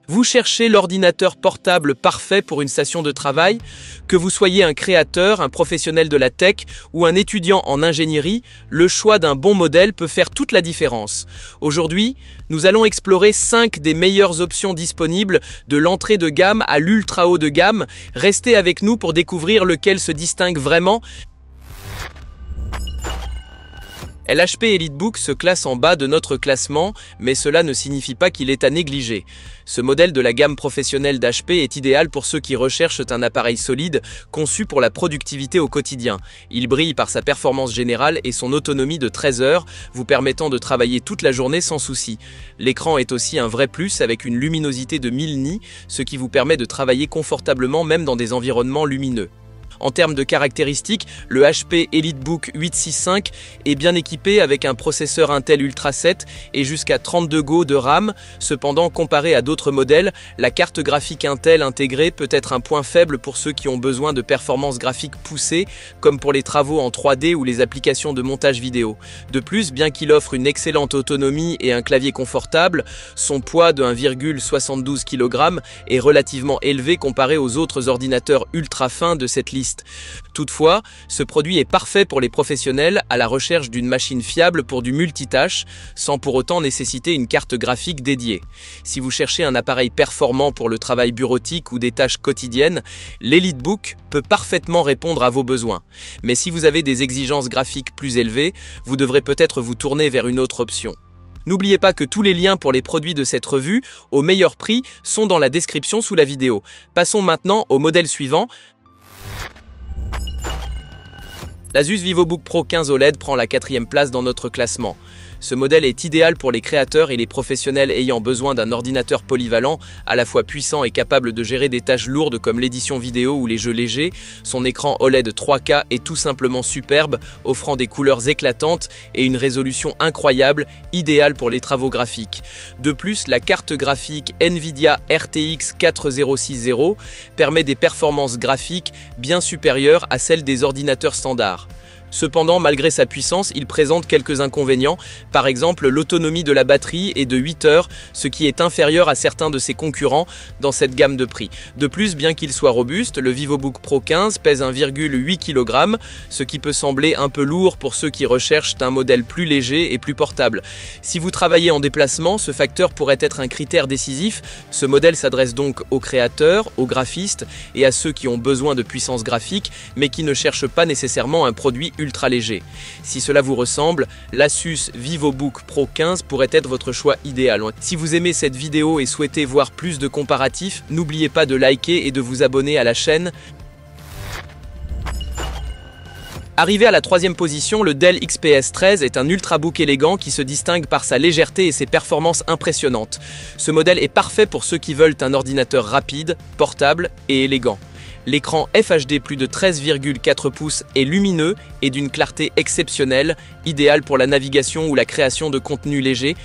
Vous cherchez l'ordinateur portable parfait pour une station de travail? Que vous soyez un créateur, un professionnel de la tech ou un étudiant en ingénierie, le choix d'un bon modèle peut faire toute la différence. Aujourd'hui, nous allons explorer 5 des meilleures options disponibles de l'entrée de gamme à l'ultra haut de gamme. Restez avec nous pour découvrir lequel se distingue vraiment. L'HP EliteBook se classe en bas de notre classement, mais cela ne signifie pas qu'il est à négliger. Ce modèle de la gamme professionnelle d'HP est idéal pour ceux qui recherchent un appareil solide, conçu pour la productivité au quotidien. Il brille par sa performance générale et son autonomie de 13 heures, vous permettant de travailler toute la journée sans souci. L'écran est aussi un vrai plus avec une luminosité de 1000 nits, ce qui vous permet de travailler confortablement même dans des environnements lumineux. En termes de caractéristiques, le HP EliteBook 865 est bien équipé avec un processeur Intel Ultra 7 et jusqu'à 32 Go de RAM. Cependant, comparé à d'autres modèles, la carte graphique Intel intégrée peut être un point faible pour ceux qui ont besoin de performances graphiques poussées, comme pour les travaux en 3D ou les applications de montage vidéo. De plus, bien qu'il offre une excellente autonomie et un clavier confortable, son poids de 1,72 kg est relativement élevé comparé aux autres ordinateurs ultra fins de cette liste. Toutefois, ce produit est parfait pour les professionnels à la recherche d'une machine fiable pour du multitâche, sans pour autant nécessiter une carte graphique dédiée. Si vous cherchez un appareil performant pour le travail bureautique ou des tâches quotidiennes, l'EliteBook peut parfaitement répondre à vos besoins. Mais si vous avez des exigences graphiques plus élevées, vous devrez peut-être vous tourner vers une autre option. N'oubliez pas que tous les liens pour les produits de cette revue, au meilleur prix, sont dans la description sous la vidéo. Passons maintenant au modèle suivant. L'Asus VivoBook Pro 15 OLED prend la 4e place dans notre classement. Ce modèle est idéal pour les créateurs et les professionnels ayant besoin d'un ordinateur polyvalent, à la fois puissant et capable de gérer des tâches lourdes comme l'édition vidéo ou les jeux légers. Son écran OLED 3K est tout simplement superbe, offrant des couleurs éclatantes et une résolution incroyable, idéale pour les travaux graphiques. De plus, la carte graphique Nvidia RTX 4060 permet des performances graphiques bien supérieures à celles des ordinateurs standards. Cependant, malgré sa puissance, il présente quelques inconvénients. Par exemple, l'autonomie de la batterie est de 8 heures, ce qui est inférieur à certains de ses concurrents dans cette gamme de prix. De plus, bien qu'il soit robuste, le VivoBook Pro 15 pèse 1,8 kg, ce qui peut sembler un peu lourd pour ceux qui recherchent un modèle plus léger et plus portable. Si vous travaillez en déplacement, ce facteur pourrait être un critère décisif. Ce modèle s'adresse donc aux créateurs, aux graphistes et à ceux qui ont besoin de puissance graphique, mais qui ne cherchent pas nécessairement un produit ultra léger. Si cela vous ressemble, l'Asus VivoBook Pro 15 pourrait être votre choix idéal. Si vous aimez cette vidéo et souhaitez voir plus de comparatifs, n'oubliez pas de liker et de vous abonner à la chaîne. Arrivé à la 3e position, le Dell XPS 13 est un ultrabook élégant qui se distingue par sa légèreté et ses performances impressionnantes. Ce modèle est parfait pour ceux qui veulent un ordinateur rapide, portable et élégant. L'écran FHD plus de 13,4 pouces est lumineux et d'une clarté exceptionnelle, idéal pour la navigation ou la création de contenu léger.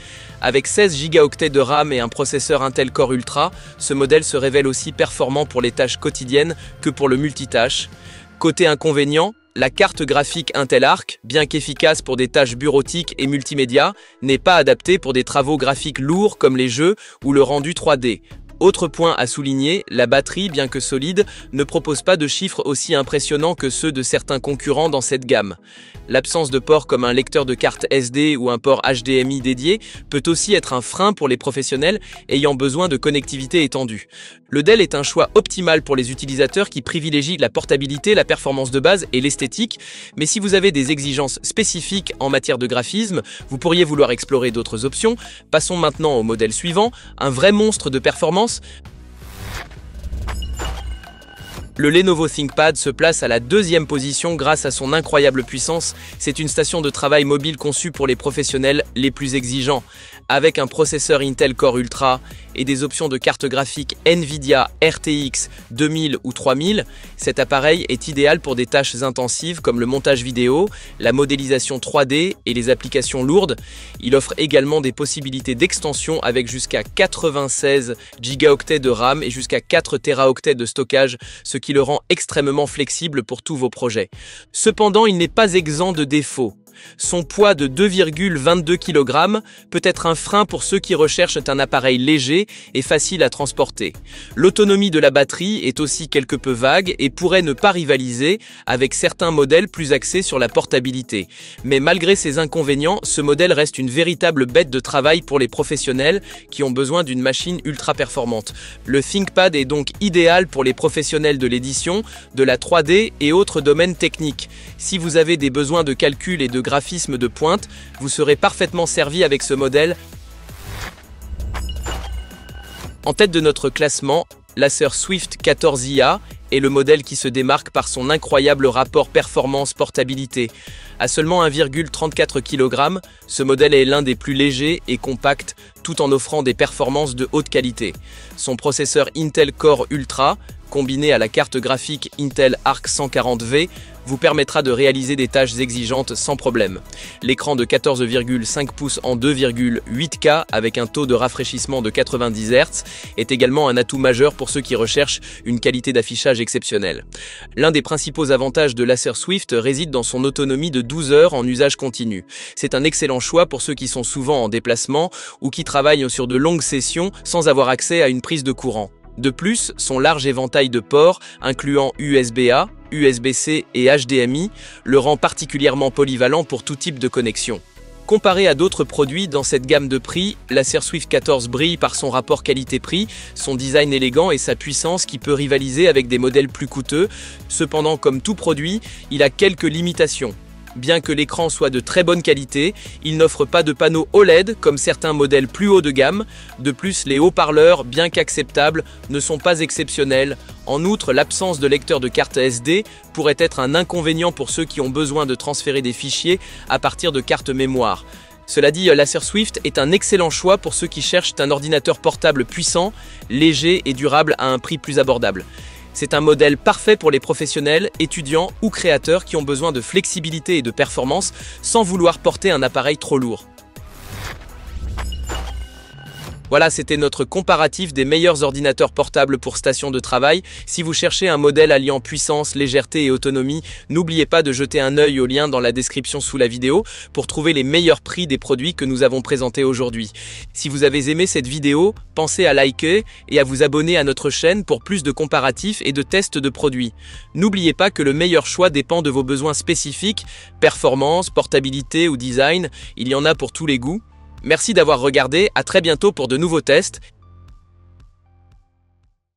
Avec 16 Go de RAM et un processeur Intel Core Ultra, ce modèle se révèle aussi performant pour les tâches quotidiennes que pour le multitâche. Côté inconvénient, la carte graphique Intel Arc, bien qu'efficace pour des tâches bureautiques et multimédia, n'est pas adaptée pour des travaux graphiques lourds comme les jeux ou le rendu 3D. Autre point à souligner, la batterie, bien que solide, ne propose pas de chiffres aussi impressionnants que ceux de certains concurrents dans cette gamme. L'absence de port comme un lecteur de carte SD ou un port HDMI dédié peut aussi être un frein pour les professionnels ayant besoin de connectivité étendue. Le Dell est un choix optimal pour les utilisateurs qui privilégient la portabilité, la performance de base et l'esthétique, mais si vous avez des exigences spécifiques en matière de graphisme, vous pourriez vouloir explorer d'autres options. Passons maintenant au modèle suivant, un vrai monstre de performance. Le Lenovo ThinkPad se place à la 2e position grâce à son incroyable puissance. C'est une station de travail mobile conçue pour les professionnels les plus exigeants. Avec un processeur Intel Core Ultra et des options de carte graphique Nvidia RTX 2000 ou 3000, cet appareil est idéal pour des tâches intensives comme le montage vidéo, la modélisation 3D et les applications lourdes. Il offre également des possibilités d'extension avec jusqu'à 96 Go de RAM et jusqu'à 4 Teraoctets de stockage, ce qui le rend extrêmement flexible pour tous vos projets. Cependant, il n'est pas exempt de défauts. Son poids de 2,22 kg peut être un frein pour ceux qui recherchent un appareil léger et facile à transporter. L'autonomie de la batterie est aussi quelque peu vague et pourrait ne pas rivaliser avec certains modèles plus axés sur la portabilité. Mais malgré ces inconvénients, ce modèle reste une véritable bête de travail pour les professionnels qui ont besoin d'une machine ultra performante. Le ThinkPad est donc idéal pour les professionnels de l'édition, de la 3D et autres domaines techniques. Si vous avez des besoins de calcul et de graphisme de pointe, vous serez parfaitement servi avec ce modèle. En tête de notre classement, l'Acer Swift 14IA est le modèle qui se démarque par son incroyable rapport performance-portabilité. À seulement 1,34 kg, ce modèle est l'un des plus légers et compacts tout en offrant des performances de haute qualité. Son processeur Intel Core Ultra, combiné à la carte graphique Intel Arc 140V, vous permettra de réaliser des tâches exigeantes sans problème. L'écran de 14,5 pouces en 2,8K avec un taux de rafraîchissement de 90 Hz est également un atout majeur pour ceux qui recherchent une qualité d'affichage exceptionnelle. L'un des principaux avantages de l'Acer Swift réside dans son autonomie de 12 heures en usage continu. C'est un excellent choix pour ceux qui sont souvent en déplacement ou qui travaillent sur de longues sessions sans avoir accès à une prise de courant. De plus, son large éventail de ports, incluant USB-A, USB-C et HDMI, le rend particulièrement polyvalent pour tout type de connexion. Comparé à d'autres produits dans cette gamme de prix, l'Acer Swift 14 brille par son rapport qualité-prix, son design élégant et sa puissance qui peut rivaliser avec des modèles plus coûteux. Cependant, comme tout produit, il a quelques limitations. Bien que l'écran soit de très bonne qualité, il n'offre pas de panneau OLED comme certains modèles plus haut de gamme. De plus, les haut-parleurs, bien qu'acceptables, ne sont pas exceptionnels. En outre, l'absence de lecteur de carte SD pourrait être un inconvénient pour ceux qui ont besoin de transférer des fichiers à partir de cartes mémoire. Cela dit, l'Acer Swift est un excellent choix pour ceux qui cherchent un ordinateur portable puissant, léger et durable à un prix plus abordable. C'est un modèle parfait pour les professionnels, étudiants ou créateurs qui ont besoin de flexibilité et de performance sans vouloir porter un appareil trop lourd. Voilà, c'était notre comparatif des meilleurs ordinateurs portables pour station de travail. Si vous cherchez un modèle alliant puissance, légèreté et autonomie, n'oubliez pas de jeter un œil au lien dans la description sous la vidéo pour trouver les meilleurs prix des produits que nous avons présentés aujourd'hui. Si vous avez aimé cette vidéo, pensez à liker et à vous abonner à notre chaîne pour plus de comparatifs et de tests de produits. N'oubliez pas que le meilleur choix dépend de vos besoins spécifiques, performance, portabilité ou design, il y en a pour tous les goûts. Merci d'avoir regardé, à très bientôt pour de nouveaux tests.